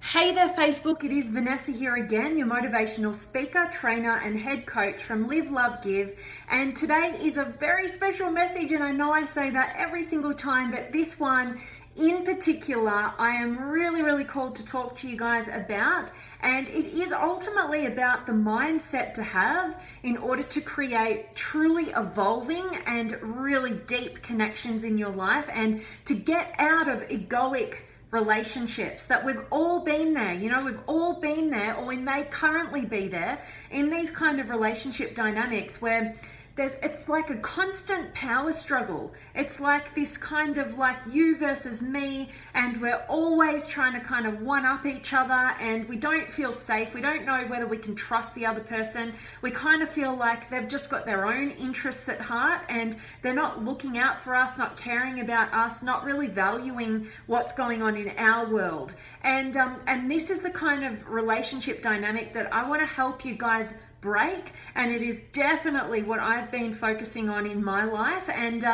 Hey there Facebook, it is Vanessa here again, your motivational speaker, trainer and head coach from Live, Love, Give. And today is a very special message, and I know I say that every single time, but this one in particular, I am really called to talk to you guys about. And it is ultimately about the mindset to have in order to create truly evolving and really deep connections in your life, and to get out of egoic relationships that we've all been there. We've all been there, or we may currently be there in these kind of relationship dynamics where it's like a constant power struggle. It's like this kind of like you versus me, and we're always trying to kind of one up each other, and we don't feel safe. We don't know whether we can trust the other person. We kind of feel like they've just got their own interests at heart, and they're not looking out for us, not caring about us, not really valuing what's going on in our world. And this is the kind of relationship dynamic that I want to help you guys break, and it is definitely what I've been focusing on in my life. And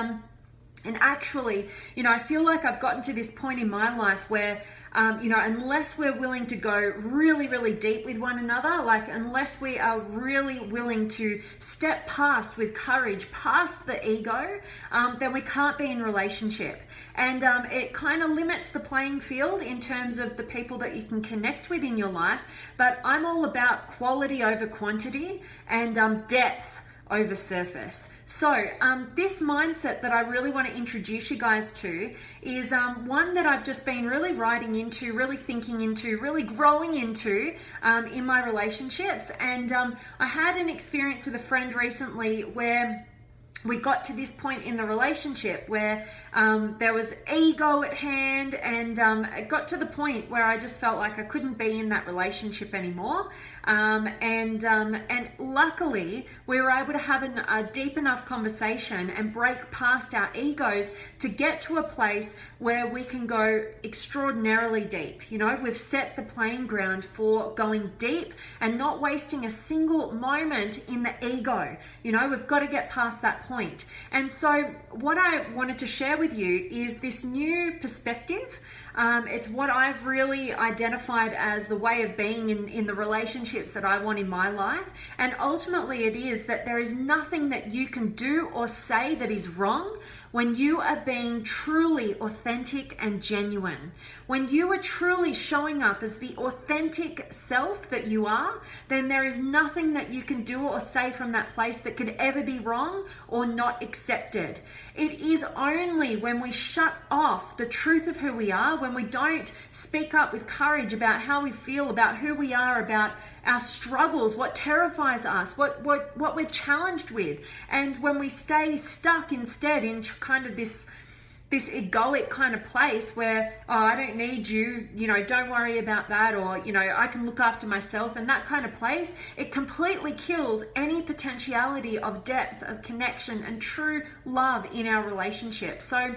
actually, I feel like I've gotten to this point in my life where unless we're willing to go really deep with one another, like unless we are really willing to step past with courage, past the ego, then we can't be in relationship. And it kind of limits the playing field in terms of the people that you can connect with in your life. But I'm all about quality over quantity and depth over surface. So this mindset that I really want to introduce you guys to is one that I've just been really writing into, really thinking into, really growing into in my relationships. And I had an experience with a friend recently where we got to this point in the relationship where there was ego at hand, and it got to the point where I just felt like I couldn't be in that relationship anymore. And luckily, we were able to have a deep enough conversation and break past our egos to get to a place where we can go extraordinarily deep. We've set the playing ground for going deep and not wasting a single moment in the ego. We've got to get past that point. And so what I wanted to share with you is this new perspective. It's what I've really identified as the way of being in the relationships that I want in my life. And ultimately it is that there is nothing that you can do or say that is wrong when you are being truly authentic and genuine. When you are truly showing up as the authentic self that you are, then there is nothing that you can do or say from that place that could ever be wrong or not accepted. It is only when we shut off the truth of who we are, when we don't speak up with courage about how we feel, about who we are, about our struggles, what terrifies us, what we're challenged with, and when we stay stuck instead in kind of this egoic kind of place where, oh, I don't need you, don't worry about that, or, I can look after myself, and that kind of place, it completely kills any potentiality of depth, of connection, and true love in our relationship. So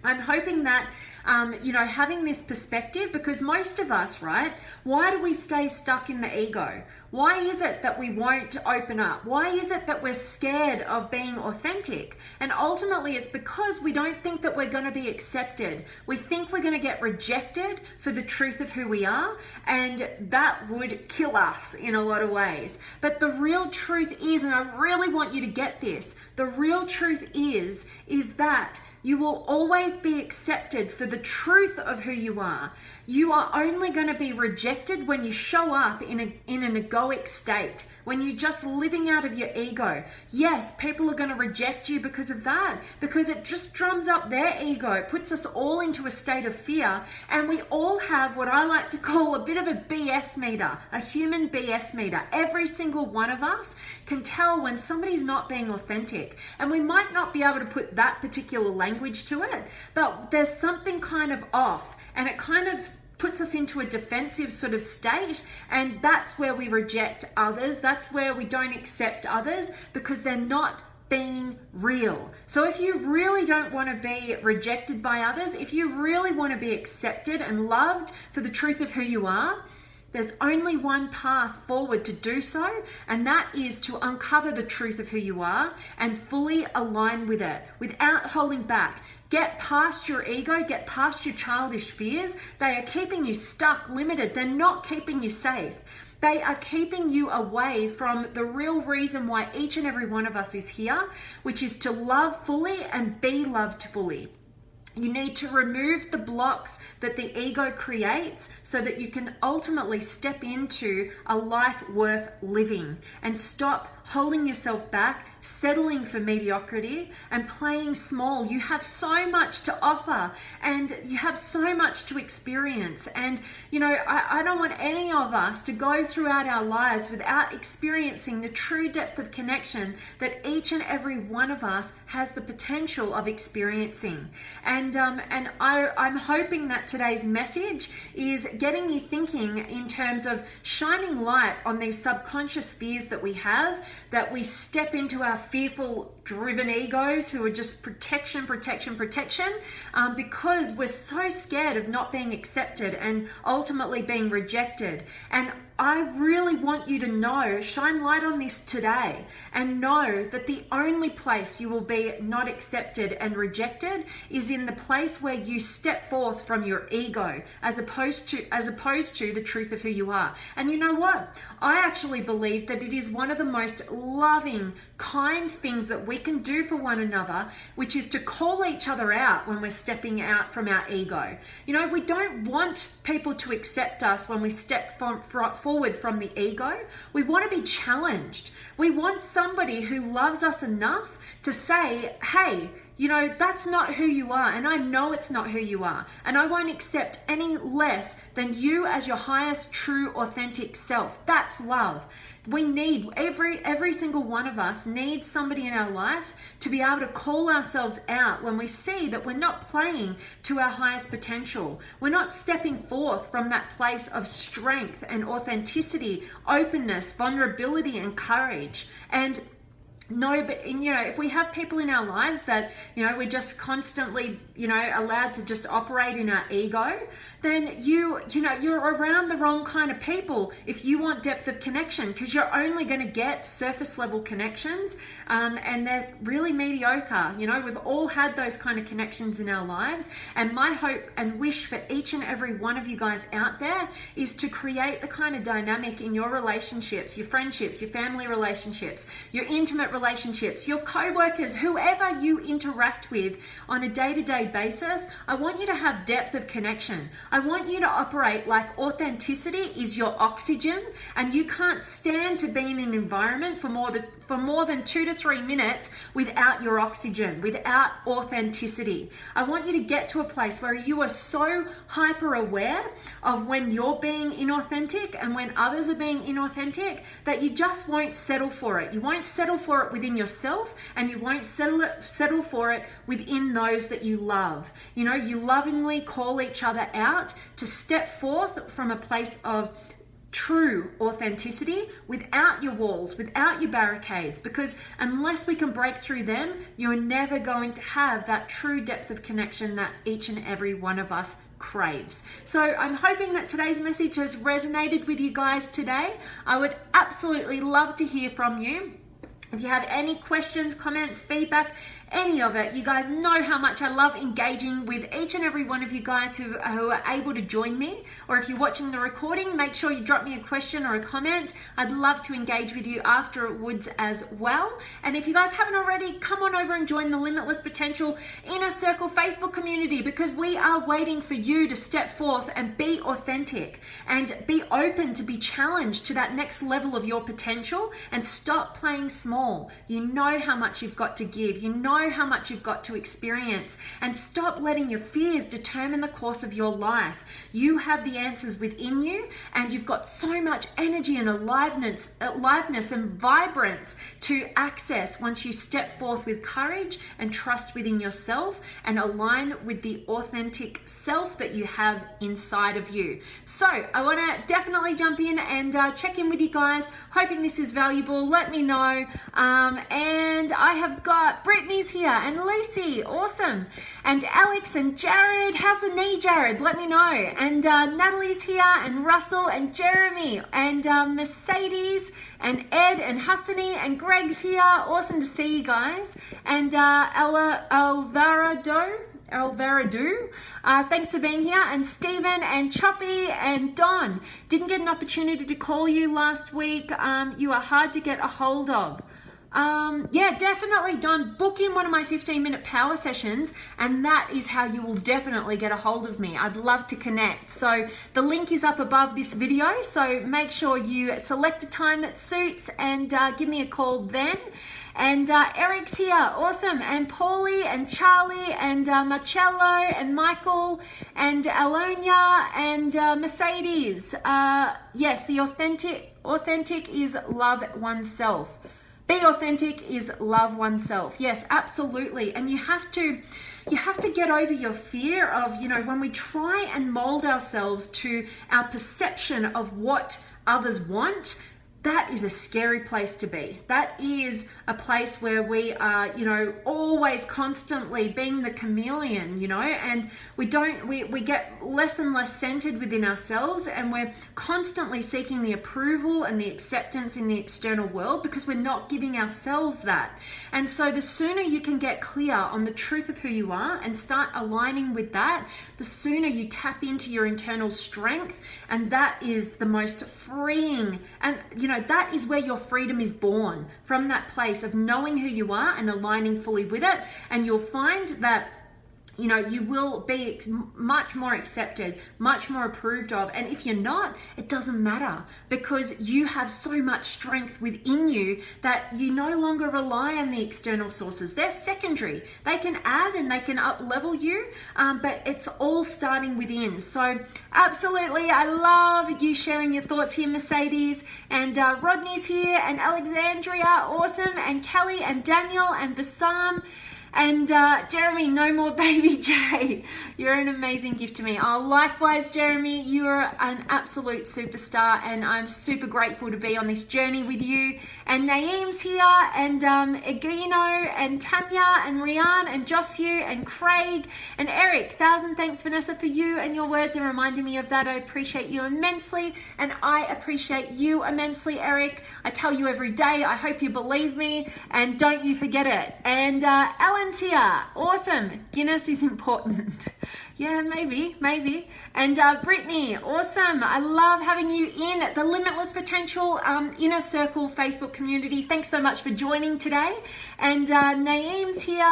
I'm hoping that, having this perspective, because most of us, right, why do we stay stuck in the ego? Why is it that we won't open up? Why is it that we're scared of being authentic? And ultimately it's because we don't think that we're going to be accepted. We think we're going to get rejected for the truth of who we are, and that would kill us in a lot of ways. But the real truth is, and I really want you to get this, the real truth is that you will always be accepted for the truth of who you are. You are only going to be rejected when you show up in an egoic state, when you're just living out of your ego. Yes, people are going to reject you because of that, because it just drums up their ego. It puts us all into a state of fear, and we all have what I like to call a bit of a BS meter, a human BS meter. Every single one of us can tell when somebody's not being authentic, and we might not be able to put that particular language to it, but there's something kind of off, and it kind of puts us into a defensive sort of state, and that's where we reject others. That's where we don't accept others, because they're not being real. So if you really don't want to be rejected by others, if you really want to be accepted and loved for the truth of who you are, there's only one path forward to do so, and that is to uncover the truth of who you are and fully align with it without holding back. Get past your ego, get past your childish fears. They are keeping you stuck, limited. They're not keeping you safe. They are keeping you away from the real reason why each and every one of us is here, which is to love fully and be loved fully. You need to remove the blocks that the ego creates so that you can ultimately step into a life worth living and stop holding yourself back, settling for mediocrity and playing small. You have so much to offer and you have so much to experience. And, you know, I don't want any of us to go throughout our lives without experiencing the true depth of connection that each and every one of us has the potential of experiencing. And I'm hoping that today's message is getting you thinking in terms of shining light on these subconscious fears that we have, that we step into our fearful driven egos who are just protection, because we're so scared of not being accepted and ultimately being rejected. And I really want you to know, shine light on this today and know that the only place you will be not accepted and rejected is in the place where you step forth from your ego as opposed to the truth of who you are. And you know what? I actually believe that it is one of the most loving, kind things that we can do for one another, which is to call each other out when we're stepping out from our ego. You know, we don't want people to accept us when we step forward from the ego. We want to be challenged. We want somebody who loves us enough to say, hey, you know, that's not who you are, and I know it's not who you are, and I won't accept any less than you as your highest, true, authentic self. That's love. We need, every single one of us needs somebody in our life to be able to call ourselves out when we see that we're not playing to our highest potential. We're not stepping forth from that place of strength and authenticity, openness, vulnerability, and courage. And no, but you know, if we have people in our lives that, you know, we're just constantly, you know, allowed to just operate in our ego, then you're around the wrong kind of people if you want depth of connection, because you're only going to get surface level connections, and they're really mediocre. You know, we've all had those kind of connections in our lives, and my hope and wish for each and every one of you guys out there is to create the kind of dynamic in your relationships, your friendships, your family relationships, your intimate relationships, your co-workers, whoever you interact with on a day-to-day basis. I want you to have depth of connection. I want you to operate like authenticity is your oxygen, and you can't stand to be in an environment for more than 2 to 3 minutes without your oxygen, without authenticity. I want you to get to a place where you are so hyper aware of when you're being inauthentic and when others are being inauthentic that you just won't settle for it. You won't settle for it within yourself, and you won't settle for it within those that you love. You know, you lovingly call each other out to step forth from a place of true authenticity without your walls, without your barricades, because unless we can break through them, you're never going to have that true depth of connection that each and every one of us craves. So I'm hoping that today's message has resonated with you guys today. I would absolutely love to hear from you. If you have any questions, comments, feedback, any of it, you guys know how much I love engaging with each and every one of you guys who are able to join me. Or if you're watching the recording, make sure you drop me a question or a comment. I'd love to engage with you afterwards as well. And if you guys haven't already, come on over and join the Limitless Potential Inner Circle Facebook community, because we are waiting for you to step forth and be authentic and be open to be challenged to that next level of your potential, and stop playing small. You know how much you've got to give. You know how much you've got to experience, and stop letting your fears determine the course of your life. You have the answers within you, and you've got so much energy and aliveness and vibrance to access once you step forth with courage and trust within yourself and align with the authentic self that you have inside of you. So I want to definitely jump in and check in with you guys, hoping this is valuable. Let me know. And I have got Brittany's here, and Lucy, awesome, and Alex and Jared. How's the knee, Jared? Let me know. And Natalie's here, and Russell and Jeremy and Mercedes and Ed and Hassani and Greg's here. Awesome to see you guys. And Alvarado, Alvarado. Thanks for being here. And Stephen and Choppy and Don. Didn't get an opportunity to call you last week. You are hard to get a hold of. Yeah, definitely, Don. Book in one of my 15-minute power sessions, and that is how you will definitely get a hold of me. I'd love to connect. So the link is up above this video, so make sure you select a time that suits and give me a call then. And Eric's here, awesome. And Paulie and Charlie and Marcello and Michael and Alonia and Mercedes. Yes, the authentic is love oneself. Be authentic is love oneself. Yes, absolutely. And you have to get over your fear of, when we try and mold ourselves to our perception of what others want. That is a scary place to be. That is a place where we are, always constantly being the chameleon, and we get less and less centered within ourselves, and we're constantly seeking the approval and the acceptance in the external world because we're not giving ourselves that. And so the sooner you can get clear on the truth of who you are and start aligning with that, the sooner you tap into your internal strength, and that is the most freeing. And, that is where your freedom is born, from that place of knowing who you are and aligning fully with it. And you'll find that you will be much more accepted, much more approved of. And if you're not, it doesn't matter, because you have so much strength within you that you no longer rely on the external sources. They're secondary. They can add and they can up level you, but it's all starting within. So absolutely, I love you sharing your thoughts here, Mercedes. And Rodney's here, and Alexandria, awesome. And Kelly and Daniel and Bassam. And Jeremy, no more baby J. You're an amazing gift to me. Oh, likewise, Jeremy, you're an absolute superstar, and I'm super grateful to be on this journey with you. And Naeem's here, and Egino, and Tanya, and Rian, and Josue, and Craig, and Eric. 1,000 thanks, Vanessa, for you and your words and reminding me of that. I appreciate you immensely, and I appreciate you immensely, Eric. I tell you every day. I hope you believe me, and don't you forget it. And Alan's here. Awesome. Guinness is important. Yeah, maybe. And Brittany, awesome. I love having you in the Limitless Potential Inner Circle Facebook community. Thanks so much for joining today. And Naeem's here,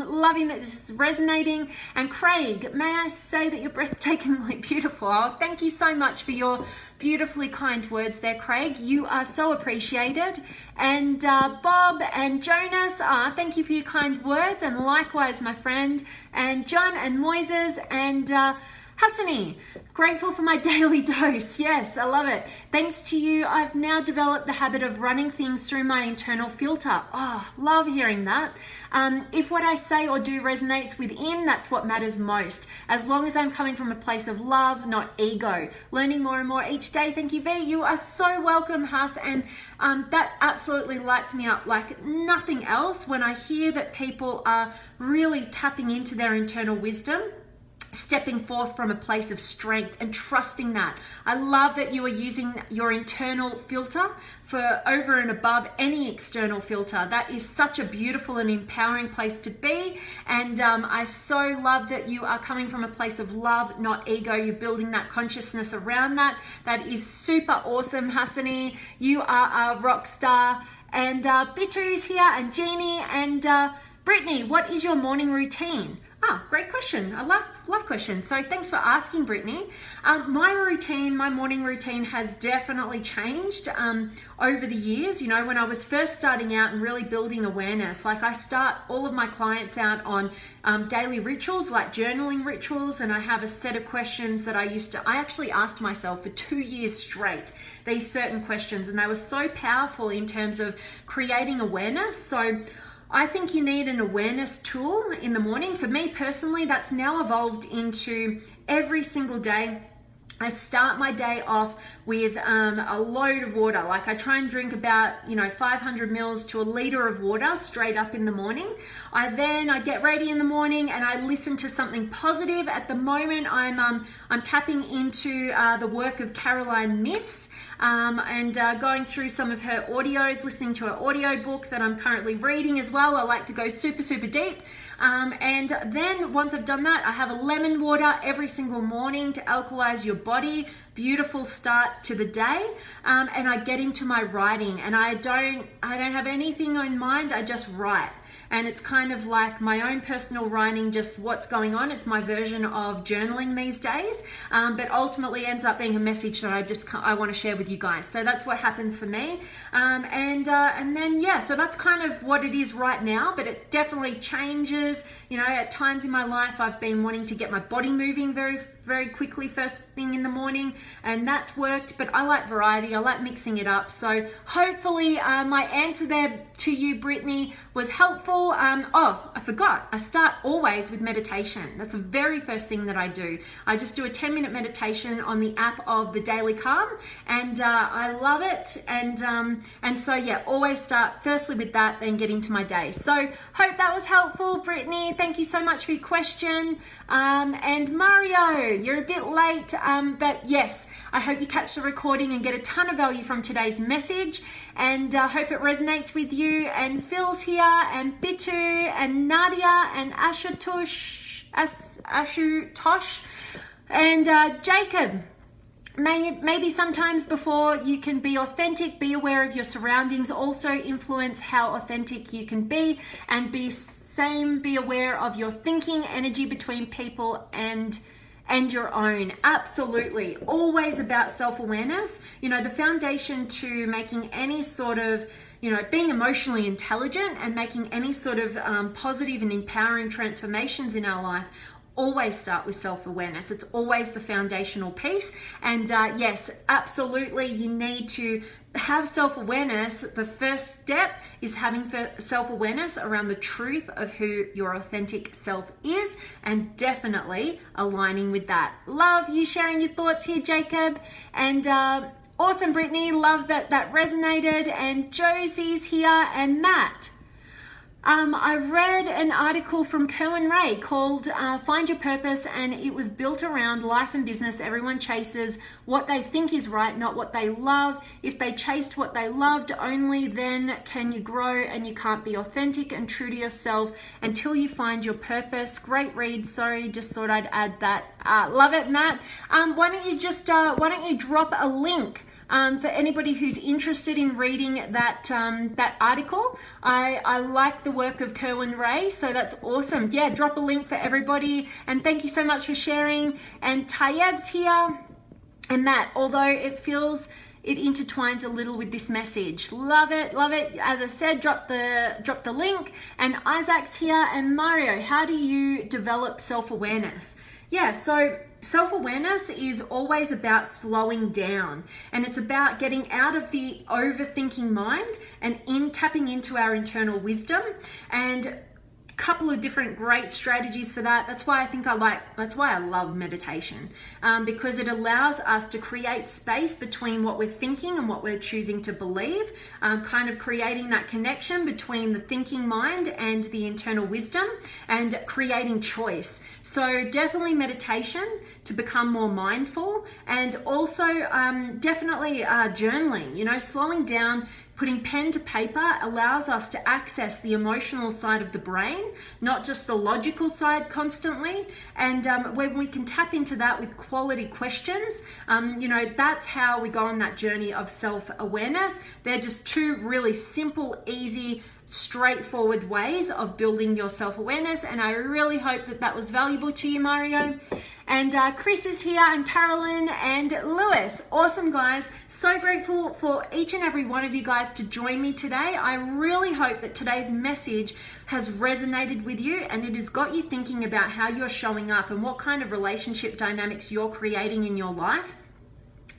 loving that this is resonating. And Craig, may I say that you're breathtakingly beautiful. Oh, thank you so much for your beautifully kind words there, Craig. You are so appreciated. And Bob and Jonas, thank you for your kind words. And likewise, my friend. And John and Moises and Hassani, grateful for my daily dose. Yes, I love it. Thanks to you, I've now developed the habit of running things through my internal filter. Oh, love hearing that. If what I say or do resonates within, that's what matters most. As long as I'm coming from a place of love, not ego. Learning more and more each day. Thank you, V. You are so welcome, Hass. And that absolutely lights me up like nothing else when I hear that people are really tapping into their internal wisdom, stepping forth from a place of strength and trusting that. I love that you are using your internal filter for over and above any external filter. That is such a beautiful and empowering place to be. And I so love that you are coming from a place of love, not ego. You're building that consciousness around that. That is super awesome, Hassani. You are a rock star. And Bitu's here, and Jeannie, and Brittany, what is your morning routine? Great question. I love questions. So thanks for asking, Brittany. My morning routine has definitely changed over the years. When I was first starting out and really building awareness, like I start all of my clients out on daily rituals, like journaling rituals, and I have a set of questions that I actually asked myself for 2 years straight, these certain questions, and they were so powerful in terms of creating awareness. So I think you need an awareness tool in the morning. For me personally, that's now evolved into every single day I start my day off with a load of water. Like I try and drink about 500 mils to a liter of water straight up in the morning. I get ready in the morning and I listen to something positive. At the moment I'm tapping into the work of Caroline Myss and going through some of her audios, listening to her audio book that I'm currently reading as well. I like to go super deep. And then once I've done that, I have a lemon water every single morning to alkalize your body. Beautiful start to the day. And I get into my writing, and I don't have anything in mind. I just write. And it's kind of like my own personal writing, just what's going on. It's my version of journaling these days, but ultimately ends up being a message that I want to share with you guys. So that's what happens for me. And then, yeah, so that's kind of what it is right now, but it definitely changes. You know, at times in my life, I've been wanting to get my body moving very, very quickly first thing in the morning, and that's worked, but I like variety. I like mixing it up. So hopefully my answer there to you, Brittany, was helpful. Oh, I forgot. I start always with meditation. That's the very first thing that I do. I just do a 10-minute meditation on the app of the Daily Calm, and I love it. And so yeah, always start firstly with that, then get into my day. So hope that was helpful, Brittany. Thank you so much for your question. And Mario, you're a bit late, but yes, I hope you catch the recording and get a ton of value from today's message, and hope it resonates with you. And Phil's here, and Bitu, and Nadia, and Ashutosh, and Jacob. Maybe sometimes before you can be authentic, be aware of your surroundings, also influence how authentic you can be, and be aware of your thinking energy between people and your own. Absolutely. Always about self-awareness. You know, the foundation to making any sort of, you know, being emotionally intelligent and making any sort of positive and empowering transformations in our life always start with self-awareness. It's always the foundational piece. And yes, absolutely, you need to have self-awareness. The first step is having self-awareness around the truth of who your authentic self is, and definitely aligning with that. Love you sharing your thoughts here, Jacob. And awesome, Brittany. Love that resonated. And Josie's here, and Matt. I read an article from Kerwin Rae called Find Your Purpose, and it was built around life and business. Everyone chases what they think is right, not what they love. If they chased what they loved, only then can you grow, and you can't be authentic and true to yourself until you find your purpose. Great read. Sorry, just thought I'd add that. Love it, Matt. Why don't you drop a link for anybody who's interested in reading that article. I like the work of Kerwin Rae, so that's awesome. Yeah, drop a link for everybody, and thank you so much for sharing. And Tayyeb's here, and Matt, although it intertwines a little with this message. Love it, love it. As I said, drop the link. And Isaac's here, and Mario, how do you develop self-awareness? Yeah, so self-awareness is always about slowing down, and it's about getting out of the overthinking mind and tapping into our internal wisdom. And couple of different great strategies for that. That's why I love meditation, because it allows us to create space between what we're thinking and what we're choosing to believe, kind of creating that connection between the thinking mind and the internal wisdom, and creating choice. So definitely meditation to become more mindful, and also definitely journaling. You know, slowing down, putting pen to paper allows us to access the emotional side of the brain, not just the logical side constantly. And when we can tap into that with quality questions, you know, that's how we go on that journey of self-awareness. They're just two really simple, easy, straightforward ways of building your self-awareness. And I really hope that was valuable to you, Mario. And Chris is here, and Carolyn, and Lewis. Awesome, guys. So grateful for each and every one of you guys to join me today. I really hope that today's message has resonated with you, and it has got you thinking about how you're showing up and what kind of relationship dynamics you're creating in your life.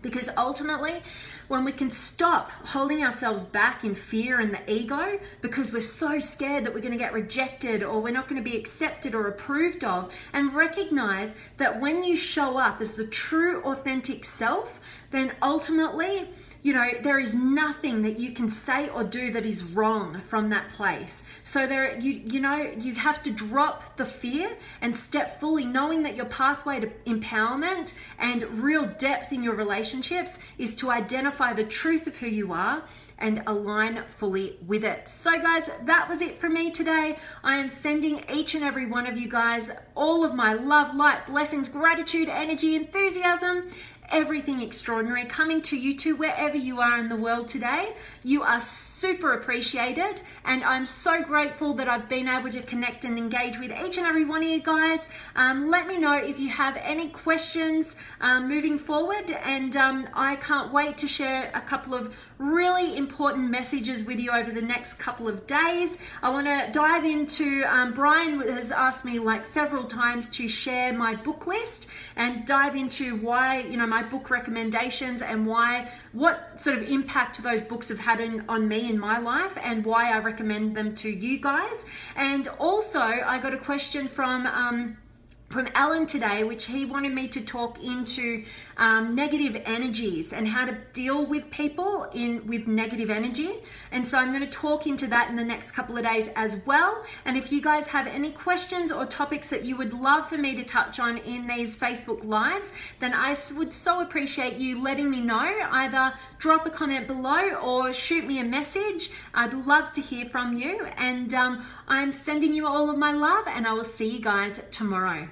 Because ultimately, when we can stop holding ourselves back in fear and the ego because we're so scared that we're going to get rejected or we're not going to be accepted or approved of, and recognize that when you show up as the true authentic self, then ultimately there is nothing that you can say or do that is wrong from that place. So you have to drop the fear and step fully, knowing that your pathway to empowerment and real depth in your relationships is to identify the truth of who you are and align fully with it. So guys, that was it from me today. I am sending each and every one of you guys all of my love, light, blessings, gratitude, energy, enthusiasm, everything extraordinary coming to you two wherever you are in the world today. You are super appreciated, and I'm so grateful that I've been able to connect and engage with each and every one of you guys. Let me know if you have any questions moving forward, and I can't wait to share a couple of really important messages with you over the next couple of days. I want to dive into, Brian has asked me like several times to share my book list and dive into why, my book recommendations and what sort of impact those books have had on me in my life and why I recommend them to you guys. And also I got a question from Alan today, which he wanted me to talk into negative energies and how to deal with people with negative energy. And so I'm going to talk into that in the next couple of days as well. And if you guys have any questions or topics that you would love for me to touch on in these Facebook Lives, then I would so appreciate you letting me know. Either drop a comment below or shoot me a message. I'd love to hear from you. And I'm sending you all of my love, and I will see you guys tomorrow.